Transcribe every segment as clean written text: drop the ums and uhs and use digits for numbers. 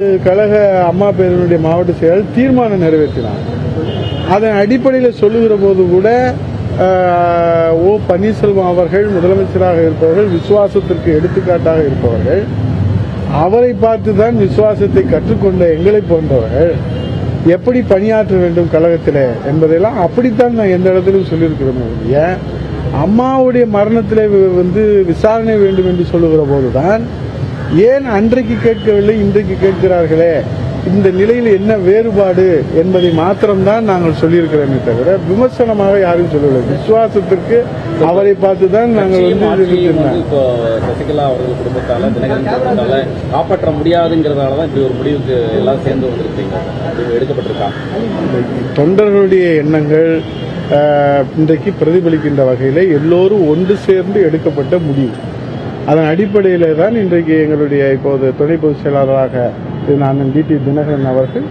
கழக அம்மா பேரவையுடைய மாவட்ட செயலர் தீர்மானம் நிறைவேற்றினார். அதன் அடிப்படையில் சொல்லுகிற போது கூட ஓ பன்னீர்செல்வம் அவர்கள் முதலமைச்சராக இருப்பவர்கள், விசுவாசத்திற்கு எடுத்துக்காட்டாக இருப்பவர்கள், அவரை பார்த்துதான் விசுவாசத்தை கற்றுக்கொண்ட எங்களை போன்றவர்கள் எப்படி பணியாற்ற வேண்டும் கழகத்தில் என்பதையெல்லாம் அப்படித்தான் நான் எந்த இடத்திலும் சொல்லியிருக்கிறேன். அம்மாவுடைய மரணத்திலே விசாரணை வேண்டும் என்று சொல்லுகிற போதுதான் ஏன் அன்றைக்கு கேட்கவில்லை இன்றைக்கு கேட்கிறார்களே, இந்த நிலையில் என்ன வேறுபாடு என்பதை மாத்திரம்தான் நாங்கள் சொல்லியிருக்கிறோமே தவிர விமர்சனமாக யாரும் சொல்லவில்லை. விசுவாசத்திற்கு அவரை பார்த்துதான் நாங்கள் சசிகலா அவர்கள் குடும்பத்தால தினகரன் காப்பாற்ற முடியாதுங்கிறதாலதான் இப்படி ஒரு முடிவுக்கு எல்லாம் சேர்ந்து வந்திருக்கீங்க, எடுக்கப்பட்டிருக்காங்க. தொண்டர்களுடைய எண்ணங்கள் இன்றைக்கு பிரதிபலிக்கின்ற வகையில் எல்லோரும் ஒன்று சேர்ந்து எடுக்கப்பட்ட முடிவு. அதன் அடிப்படையில் தான் இன்றைக்கு எங்களுடைய இப்போது துணை பொதுச் செயலாளராக அண்ணன் டி தினகரன் அவர்கள்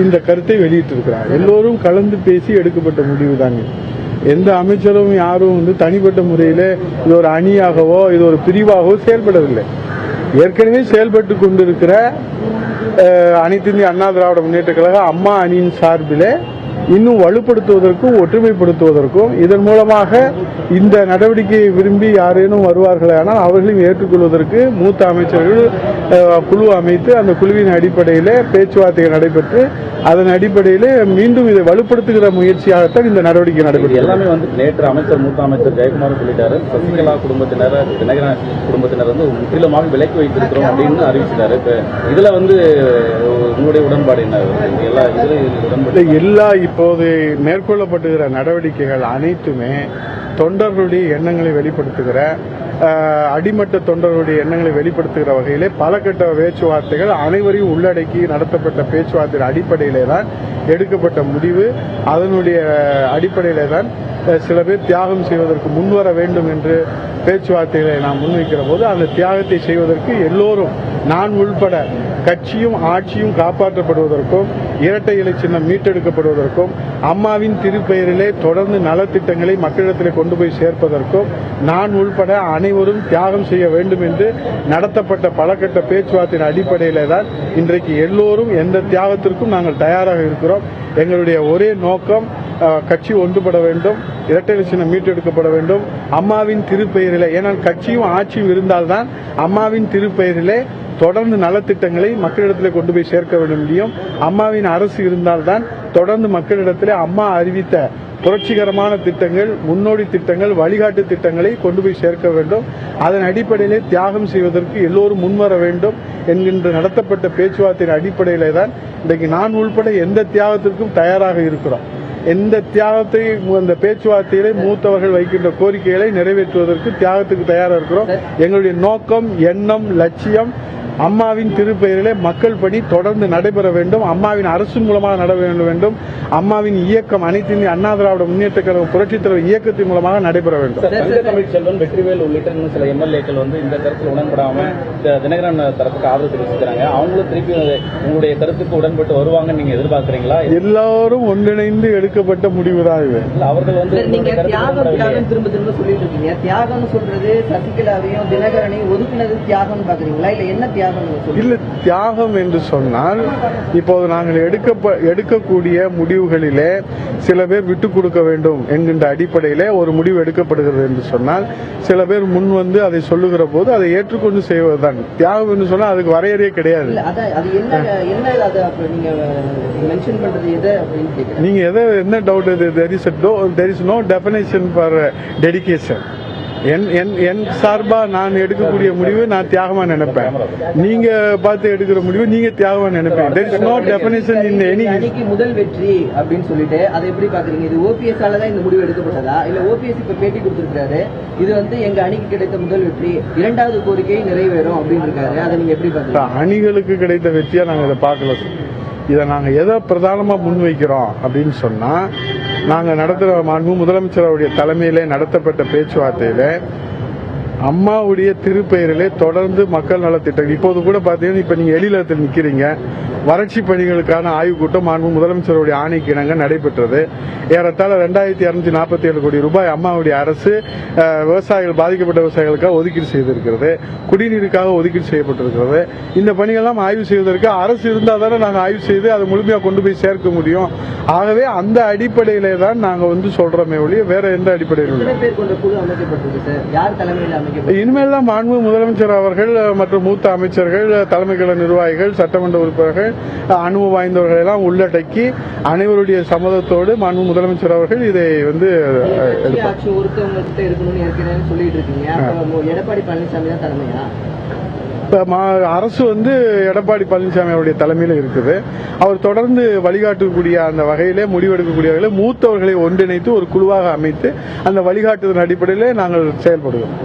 இந்த கருத்தை வெளியிட்டிருக்கிறார். எல்லோரும் கலந்து பேசி எடுக்கப்பட்ட முடிவு தான். எந்த அமைச்சரும் யாரும் தனிப்பட்ட முறையில் இது ஒரு அணியாகவோ இது ஒரு பிரிவாகவோ செயல்படவில்லை. ஏற்கனவே செயல்பட்டு கொண்டிருக்கிற அனைத்து இந்திய அண்ணா திராவிட முன்னேற்ற கழக அம்மா அணியின் சார்பிலே இன்னும் வலுப்படுத்துவதற்கும் ஒற்றுமைப்படுத்துவதற்கும் இதன் மூலமாக இந்த நடவடிக்கையை விரும்பி யாரேனும் வருவார்களே ஆனால் அவர்களையும் ஏற்றுக்கொள்வதற்கு மூத்த அமைச்சர்கள் குழு அமைத்து அந்த குழுவின் அடிப்படையில் பேச்சுவார்த்தைகள் நடைபெற்று அதன் அடிப்படையில் மீண்டும் இதை வலுப்படுத்துகிற முயற்சியாகத்தான் இந்த நடவடிக்கை நடைபெற்றது. எல்லாமே நேற்று அமைச்சர் மூத்த அமைச்சர் ஜெயக்குமார் சொல்லிட்டாரு, சசிகலா குடும்பத்தினர் தினகரன் குடும்பத்தினர் முற்றிலுமாக விலக்கி வைத்திருக்கிறோம் அப்படின்னு அறிவிச்சிட்டாரு. இதுல உங்களுடைய உடன்பாடு என்ன? எல்லா இப்போது மேற்கொள்ளப்படுகிற நடவடிக்கைகள் அனைத்துமே தொண்டர்களுடைய எண்ணங்களை வெளிப்படுத்துகிற அடிமட்ட தொண்டர்களுடைய எண்ணங்களை வெளிப்படுத்துகிற வகையிலே பல கட்ட பேச்சுவார்த்தைகள் அனைவரையும் உள்ளடக்கி நடத்தப்பட்ட பேச்சுவார்த்தையின் அடிப்படையிலே தான் எடுக்கப்பட்ட முடிவு. அதனுடைய அடிப்படையிலே தான் சில பேர் தியாகம் செய்வதற்கு முன்வர வேண்டும் என்று பேச்சுவார்த்தைகளை நாம் முன்வைக்கிற போது அந்த தியாகத்தை செய்வதற்கு எல்லோரும் நான் உள்பட கட்சியும் ஆட்சியும் காப்பாற்றப்படுவதற்கும் இரட்டை இலை சின்னம் மீட்டெடுக்கப்படுவதற்கும் அம்மாவின் திருப்பெயரிலே தொடர்ந்து நலத்திட்டங்களை மக்களிடத்தில் கொண்டு போய் சேர்ப்பதற்கும் நான் உள்பட அனைவரும் தியாகம் செய்ய வேண்டும் என்று நடத்தப்பட்ட பல கட்ட பேச்சுவார்த்தையின் அடிப்படையிலே தான் இன்றைக்கு எல்லோரும் எந்த தியாகத்திற்கும் நாங்கள் தயாராக இருக்கிறோம். எங்களுடைய ஒரே நோக்கம் கட்சி ஒன்றுபட வேண்டும், இரட்டை இலை சின்னம் மீட்டெடுக்கப்பட வேண்டும், அம்மாவின் திருப்பெயரிலே. ஏனால் கட்சியும் ஆட்சியும் இருந்தால்தான் அம்மாவின் திருப்பெயரிலே தொடர்ந்து நலத்திட்டங்களை மக்களிடத்தில் கொண்டு போய் சேர்க்க வேண்டும் முடியும். அம்மாவின் அரசு இருந்தால்தான் தொடர்ந்து மக்களிடத்தில் அம்மா அறிவித்த புரட்சிகரமான திட்டங்கள், முன்னோடி திட்டங்கள், வழிகாட்டு திட்டங்களை கொண்டு போய் சேர்க்க வேண்டும். அதன் அடிப்படையிலே தியாகம் செய்வதற்கு எல்லோரும் முன்வர வேண்டும் என்கின்ற நடத்தப்பட்ட பேச்சுவார்த்தையின் அடிப்படையிலே தான் இன்றைக்கு நான் உள்பட எந்த தியாகத்திற்கும் தயாராக இருக்கிறோம். எந்த தியாகத்தை அந்த பேச்சுவார்த்தையிலே மூத்தவர்கள் வைக்கின்ற கோரிக்கைகளை நிறைவேற்றுவதற்கு தியாகத்துக்கு தயாராக இருக்கிறோம். எங்களுடைய நோக்கம், எண்ணம், லட்சியம் அம்மாவின் திருப்பெயரிலே மக்கள் பணி தொடர்ந்து நடைபெற வேண்டும். அம்மாவின் அரசு மூலமாக நடைபெற வேண்டும். அம்மாவின் இயக்கம் அனைத்து இந்திய அண்ணா திராவிட முன்னேற்ற கழக புரட்சித் தலைவர் இயக்கத்தின் மூலமாக நடைபெற வேண்டும். தமிழ்ச்செல்வன், வெற்றிவேல் உள்ளிட்ட சில எம்எல்ஏக்கள் இந்த கருத்தில் உடன்படாம தினகரன் தரப்புக்கு ஆதரவு தெரிவிச்சிருக்காங்க. அவங்களும் திருப்பி உங்களுடைய கருத்துக்கு உடன்பட்டு வருவாங்கன்னு நீங்க எதிர்பார்க்கிறீங்களா? எல்லாரும் ஒன்றிணைந்து எடுக்கப்பட்ட முடிவுதான் இது. அவர்கள் திரும்ப திரும்ப சொல்லிட்டு இருக்கீங்க. தியாகம் சொல்றது சசிகலாவையும் தினகரனையும் ஒதுக்கினது தியாகம் பாக்குறீங்களா? இல்ல என்ன இல்ல, தியாகம் என்று சொன்னால் இப்போது நாங்கள் எடுக்கக்கூடிய முடிவுகளிலே சில பேர் விட்டுக் கொடுக்க வேண்டும் என்கின்ற அடிப்படையிலே ஒரு முடிவு எடுக்கப்படுகிறது என்று சொன்னால் சில பேர் முன் அதை சொல்லுகிற போது அதை ஏற்றுக்கொண்டு செய்வதுதான் தியாகம் என்று சொன்னால் அதுக்கு வரையறையே கிடையாது. நீங்க என்ன doubt? there is no definition for dedication. என் சார்பா நான் எடுக்கக்கூடிய முடிவு நான் தியாகமா நினைப்பேன். நீங்க பார்த்து எடுக்கிற முடிவு நீங்க தியாகமா நினைப்பீங்க. there is no definition in any. முதல் வெற்றி அப்படின்னு சொல்லிட்டு அதை எப்படி பாக்குறீங்க? இது ஓபிஎஸ் ஆலதான் இந்த முடிவு எடுக்கப்பட்டதா, இல்ல ஓபிஎஸ் இப்ப பேட்டி கொடுத்திருக்காரு இது எங்க அணிக்கு கிடைத்த முதல் வெற்றி, இரண்டாவது கோரிக்கை நிறைவேறும் அப்படின்னு இருக்காரு, அதை நீங்க எப்படி பாக்குறீங்க? அணிகளுக்கு கிடைத்த வெற்றியா நாங்க இதை பார்க்கல. இதை நாங்க எதை பிரதானமா முன்வைக்கிறோம் அப்படின்னு சொன்னா, நாங்க நடத்துகிற மாண்பு முதலமைச்சருடைய தலைமையிலே நடத்தப்பட்ட பேச்சுவார்த்தையில அம்மாவுடைய திருப்பெயரிலே தொடர்ந்து மக்கள் நலத்திட்டங்கள் இப்போது கூட பாத்தீங்கன்னா இப்ப நீங்க எழிலத்தில் நிக்கிறீங்க. வறட்சி பணிகளுக்கான ஆய்வுக் கூட்டம் மாண்பு முதலமைச்சருடைய ஆணைக்கு இணங்க நடைபெற்றது. ஏறத்தாழ 2247 கோடி ரூபாய் அம்மாவுடைய அரசு விவசாயிகள் பாதிக்கப்பட்ட விவசாயிகளுக்காக ஒதுக்கீடு செய்திருக்கிறது. குடிநீருக்காக ஒதுக்கீடு செய்யப்பட்டிருக்கிறது. இந்த பணிகள்லாம் ஆய்வு செய்வதற்கு அரசு இருந்தால் தானே நாங்கள் ஆய்வு செய்து அதை முழுமையாக கொண்டு போய் சேர்க்க முடியும். ஆகவே அந்த அடிப்படையிலே தான் நாங்கள் சொல்றோமே ஒழிய வேற எந்த அடிப்படையிலும் இல்லை. இனிமேல் தான் மாண்பு முதலமைச்சர் அவர்கள் மற்றும் மூத்த அமைச்சர்கள், தலைமை கழக நிர்வாகிகள், சட்டமன்ற உறுப்பினர்கள், அனுபவம் வாய்ந்தவர்கள் எல்லாம் உள்ளடக்கி அனைவருடைய சம்மதத்தோடு மாண்பு முதலமைச்சர் அவர்கள் இதை எடப்பாடி பழனிசாமி தான் தலைமையா? அரசு எடப்பாடி பழனிசாமி அவருடைய தலைமையில் இருக்குது. அவர் தொடர்ந்து வழிகாட்டக்கூடிய அந்த வகையிலே முடிவெடுக்கக்கூடிய வகையில் மூத்தவர்களை ஒன்றிணைத்து ஒரு குழுவாக அமைத்து அந்த வழிகாட்டுதல் அடிப்படையிலே நாங்கள் செயல்படுகிறோம்.